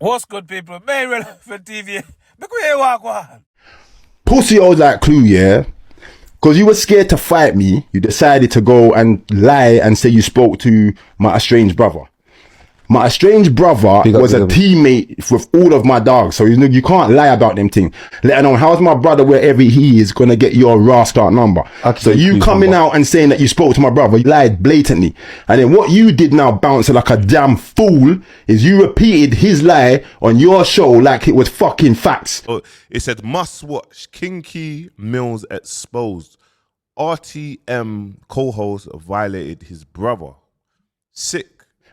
What's good, people? May relevant TV. Look where you walk on. Pussy owes that clue, yeah? Because you were scared to fight me, you decided to go and lie and say you spoke to my estranged brother. My estranged brother was a teammate with all of my dogs, so you can't lie about them things. Let alone, how's my brother, wherever he is, gonna get your raw start number? So you coming out and saying that you spoke to my brother, you lied blatantly. And then what you did now, bouncing like a damn fool, is you repeated his lie on your show like it was fucking facts. Oh, it said, must watch Kinky Millz exposed. RTM co-host violated his brother. Sick.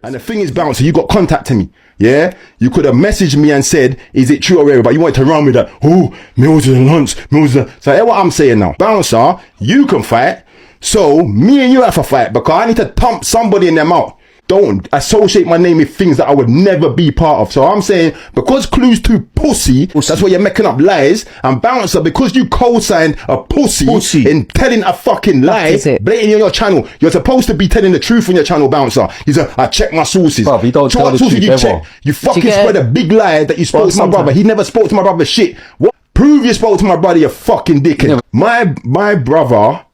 And the thing is, Bouncer, you got contacting me, yeah? You could have messaged me and said, is it true or whatever, but you wanted to run with that, oh, Millz is a lunch, Millz is a... So hear what I'm saying now. Bouncer, you can fight, so me and you have to fight, because I need to thump somebody in their mouth. Don't associate my name with things that I would never be part of. So I'm saying, because Clue's too pussy, that's why you're making up lies. And Bouncer, because you co-signed a pussy in telling a fucking lie, blatantly on your channel. You're supposed to be telling the truth on your channel, Bouncer. You say, I check my sources. Bruv, you don't tell the truth you ever. check. You fucking spread a big lie that you spoke to my brother. He never spoke to my brother shit. What? Prove you spoke to my brother, you fucking dickhead. My brother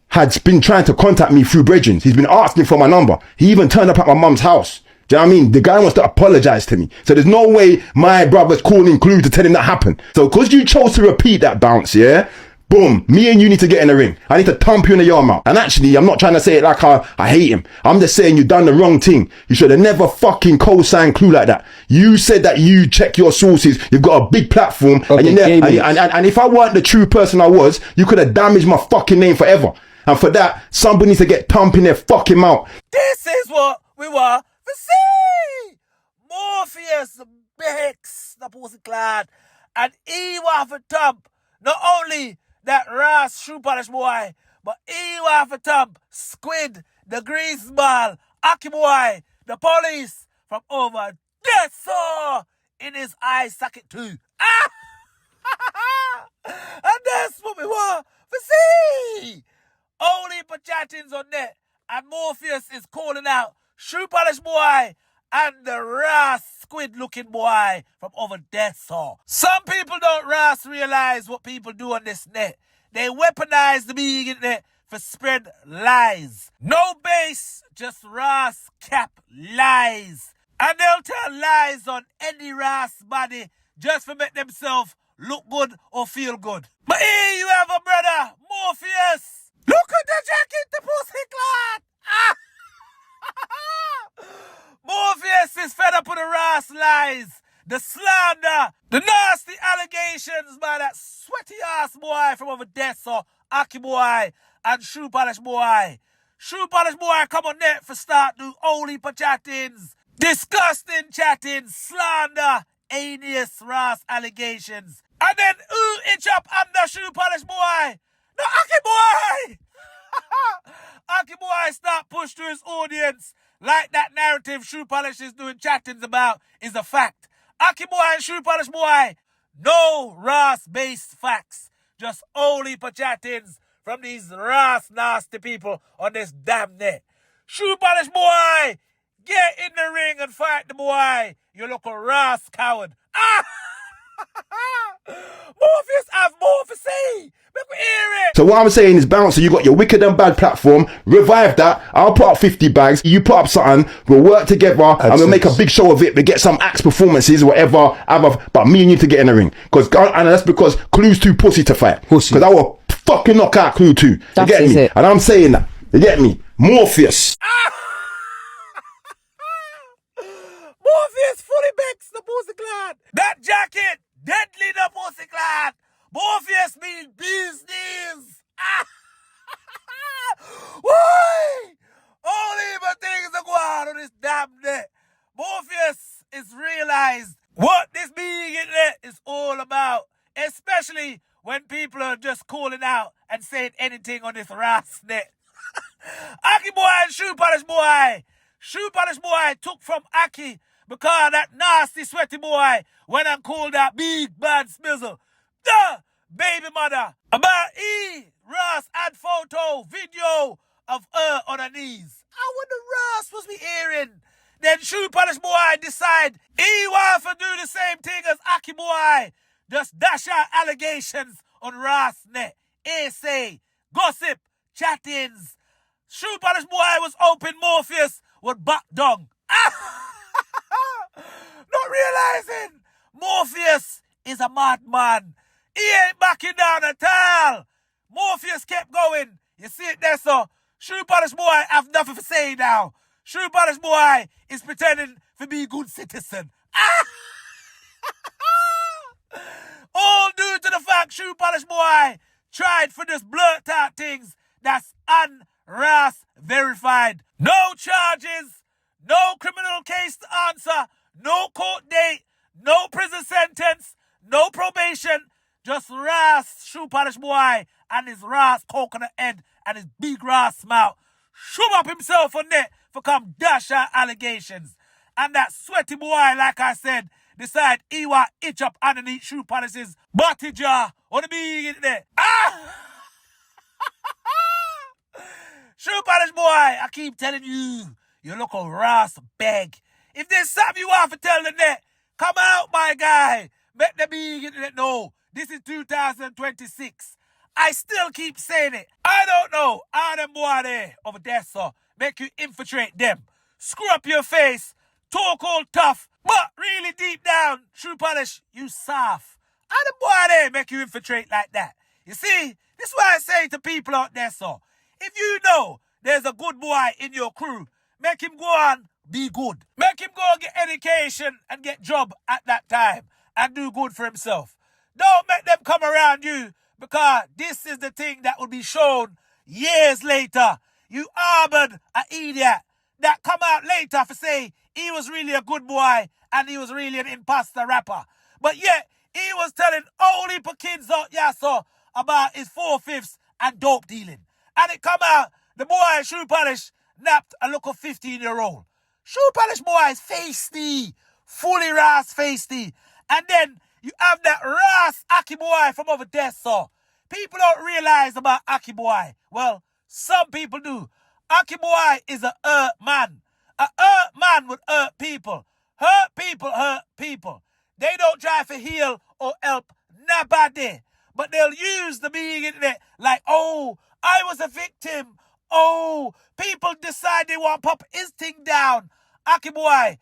had been trying to contact me through brethren. He's been asking for my number. He even turned up at my mum's house. Do you know what I mean? The guy wants to apologize to me. So there's no way my brother's calling Clue to tell him that happened. So because you chose to repeat that, Bounce, yeah? Boom. Me and you need to get in the ring. I need to thump you in the yard mouth. And actually, I'm not trying to say it like I hate him. I'm just saying you done the wrong thing. You should have never fucking co-signed Clue like that. You said that you check your sources. You've got a big platform. Okay, and if I weren't the true person I was, you could have damaged my fucking name forever. And for that, somebody needs to get thumped in their fucking mouth. This is what we were to see. Morpheus, Bex, the pussy clad, and he want for thump. Not only that Ras shoe polish boy, but he want for thump Squid, the grease ball, Aki boy, the police from over there, saw in his eye socket too. Ah! And that's what we want to see. Only for chattings on net, and Morpheus is calling out shoe polish boy and the Ras squid looking boy from over there. So some people don't realize what people do on this net. They weaponize the big internet for spread lies. No base, just Ras cap lies. And they'll tell lies on any Ras body just to make themselves look good or feel good. But here you have a brother, Morpheus. Look at the jacket, the pussy clot! Morpheus is fed up with the Ras lies, the slander, the nasty allegations by that sweaty ass boy from over there, so Aki boy and Shoe Polish boy. Shoe Polish boy come on net for start do only for chattings, disgusting chattings, slander, heinous Ras allegations. And then who itch up under Shoe Polish boy? No, Aki boy! Aki boy start push to his audience like that narrative Shoe Polish is doing chattings about is a fact. Aki boy and Shoe Polish boy, no Ras-based facts. Just only for chattings from these Ras nasty people on this damn net. Shoe Polish boy, get in the ring and fight the boy. You look a Ras coward. Ah! Morpheus have more for say. Make me hear it. So what I'm saying is, Bouncer, you got your wicked and bad platform. Revive that. I'll put up 50 bags. You put up something. We'll work together and we'll make a big show of it. We get some axe performances, whatever. But me and you to get in the ring. And that's because Clue's too pussy to fight. Because I will fucking knock out Clue too. You get me? And I'm saying that. You get me? Morpheus. Morpheus fully bakes the pussy clad. That jacket, deadly the pussy clad. Morpheus mean business. Why? Only but things are going on this damn net. Morpheus is realized what this being internet is all about. Especially when people are just calling out and saying anything on this Ras net. Aki boy and Shoe Polish boy. Shoe Polish boy took from Aki because that nasty sweaty boy went and called that big bad smizzle. The baby mother. About Ras had photo, video of her on her knees. I wonder Ras was me hearing. Then Shoe Polish boy decide he want to do the same thing as Aki Boy. Just dash out allegations on Rossnet, essay, gossip, chattings. Shoe Polish Boy was open Morpheus with back dung. Not realizing Morpheus is a madman. He ain't backing down at all. Morpheus kept going. You see it there, so Shoe Polish Boy have nothing to say now. Shoe Polish Boy is pretending to be a good citizen. All due to the fact Shoe Polish Boy tried for this blurt out things that's un-RAS verified. No charges, no criminal case to answer, no court date, no prison sentence, no probation, just RAS Shoe Polish Boy and his RAS coconut head and his big RAS mouth. Shove up himself on net for come dash out allegations. And that sweaty boy, like I said, decide he want itch up underneath Shoe Polish's body jar on the big in there. Shoe Polish Boy, I keep telling you, you look a RAS beg. If there's something you want to tell the net, come out, my guy. Make the big internet know. This is 2026. I still keep saying it. I don't know how them boy there over there, so make you infiltrate them. Screw up your face, talk all tough, but really deep down, Shoe Polish, you soft. How them boy there make you infiltrate like that? You see, this is why I say to people out there, so if you know there's a good boy in your crew, make him go on, be good. Make him go get education and get job at that time and do good for himself. Don't make them come around you because this is the thing that will be shown years later. You harbored an idiot that come out later to say he was really a good boy and he was really an imposter rapper. But yet, he was telling all heap of kids out here so about his 4/5 and dope dealing. And it come out, the boy Shoe Polish napped a local 15-year-old. Shoe Polish boy is feisty, fully RAS feisty. And then you have that RAS Aki Boy from over there, so people don't realize about Aki Boy. Well, some people do. Aki Boy is a hurt man. A hurt man would hurt people. Hurt people hurt people. They don't try to heal or help nobody. But they'll use the big internet like, oh, I was a victim. Oh, people decide they want to pop his thing down. Aki Boy,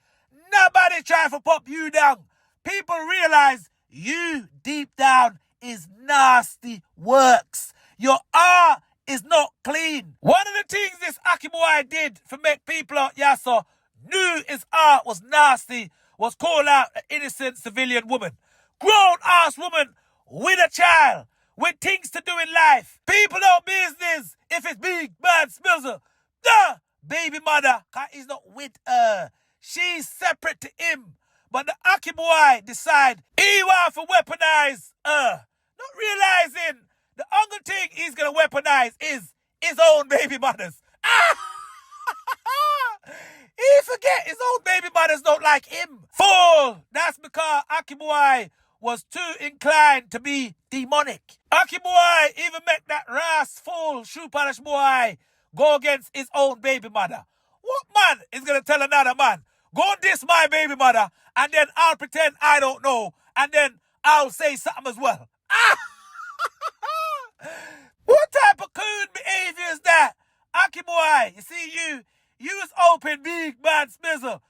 nobody try to pop you down. People realize you deep down is nasty works. Your art is not clean. One of the things this Aki Boy did to make people out Yasso knew his art was nasty was call out an innocent civilian woman. Grown-ass woman with a child, with things to do in life. People don't business if it's big, bad, Millz. The baby mother, cause he's not with her. She's separate to him. But the Aki Boy decide he want to weaponize her. Not realizing the only thing he's going to weaponize is his own baby mothers. He forget his own baby mothers don't like him. Fool! That's because Aki Boy was too inclined to be demonic. Aki Boy even make that RAS fool Shoe Polish Boy go against his own baby mother. What man is going to tell another man, go diss my baby mother, and then I'll pretend I don't know, and then I'll say something as well? What type of coon behavior is that? Aki Boy, you see you was open big man Smizzle.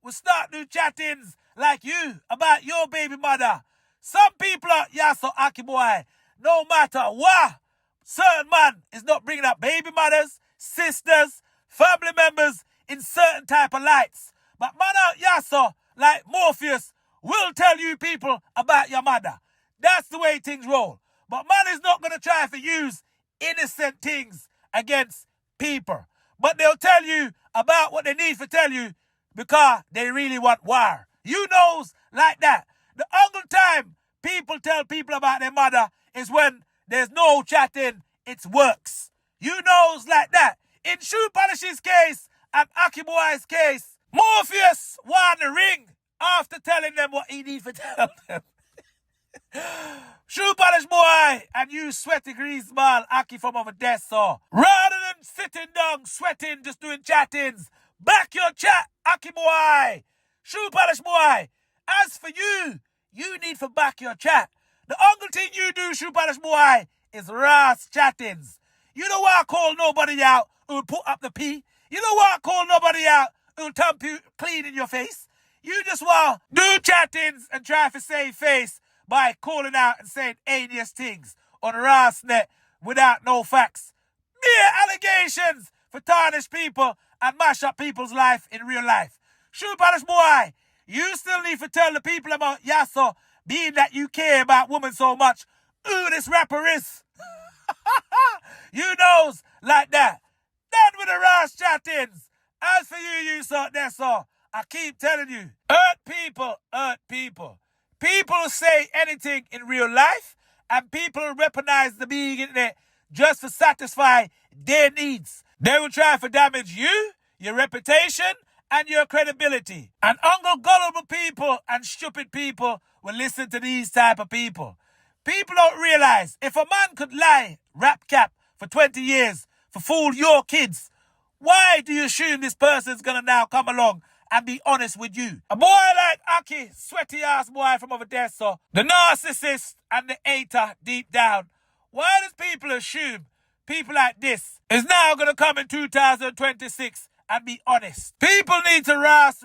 We start new chattings like you about your baby mother. Some people are so Aki Boy, no matter what, certain man is not bringing up baby mothers, sisters, family members in certain type of lights. But man out Yasso, like Morpheus, will tell you people about your mother. That's the way things roll. But man is not going to try to use innocent things against people. But they'll tell you about what they need to tell you because they really want war. You knows like that. The only time people tell people about their mother is when there's no chatting, it's works. You knows like that. In Shoe Polish's case and Aki Boy's case, Morpheus won the ring after telling them what he needs to tell them. Shoe Polish Boy and you sweaty greaseball Aki from over there, so rather than sitting down, sweating, just doing chattings, back your chat, Aki Boy. Shoe Polish Boy, as for you, you need to back your chat. The only thing you do, shoe polish boy, is Ras chattings. You don't want to call nobody out who'll put up the pee. You don't want to call nobody out who'll thump you clean in your face. You just want to do chattings and try to save face by calling out and saying heinous things on Rasnet without no facts. Mere allegations for tarnish people and mash up people's life in real life. Shoe polish boy, you still need to tell the people about Yasso, being that you care about women so much, who this rapper is. You knows like that. Done with the Ras chattings. As for you sort that so, I keep telling you, hurt people, hurt people. People say anything in real life, and people weaponize the being in it just to satisfy their needs. They will try to damage you, your reputation, and your credibility. And gullible people and stupid people will listen to these type of people. People don't realize if a man could lie, rap cap, for 20 years for fool your kids, why do you assume this person's gonna now come along and be honest with you? A boy like Aki, sweaty ass boy from over there, so the narcissist and the hater deep down, why does people assume people like this is now gonna come in 2026 and be honest? People need to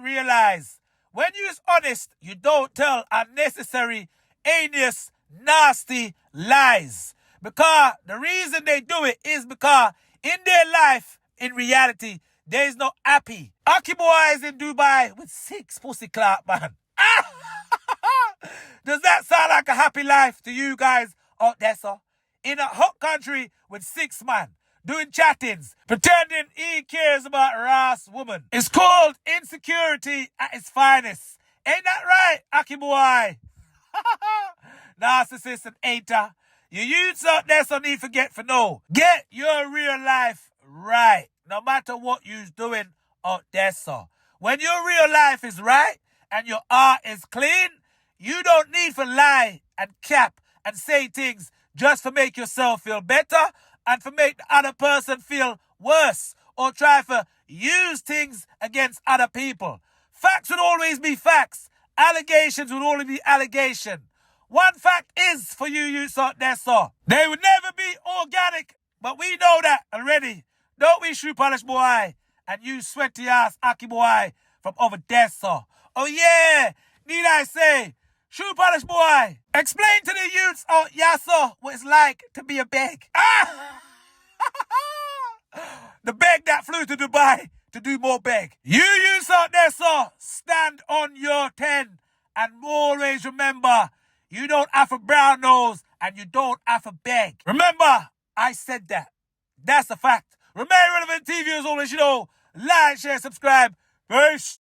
realize when you're honest, you don't tell unnecessary, heinous, nasty lies. Because the reason they do it is because in their life, in reality, there's no happy. Aki boy is in Dubai with 6 pussy clap, man. Does that sound like a happy life to you guys out there, sir? In a hot country with 6 man, doing chattings, pretending he cares about Ras woman. It's called insecurity at its finest. Ain't that right, Aki boy? Narcissist and hater. You youths out there so need to get for no. Get your real life right. No matter what you's doing out there, sir. When your real life is right and your heart is clean, you don't need to lie and cap and say things just to make yourself feel better and to make the other person feel worse or try to use things against other people. Facts would always be facts. Allegations would only be allegation. One fact is for you youths out there, sir. They would never be organic, but we know that already. Don't we, shoe polish boy? And you sweaty ass Aki boy from over there, sir. Oh yeah, need I say, shoe polish boy, explain to the youths out yeah, sir, what it's like to be a beg. The beg that flew to Dubai to do more beg. You youths out there, sir, stand on your 10 and always remember, you don't have a brown nose and you don't have a beg. Remember, I said that. That's a fact. Remain relevant TV as always, like, share, subscribe. Peace.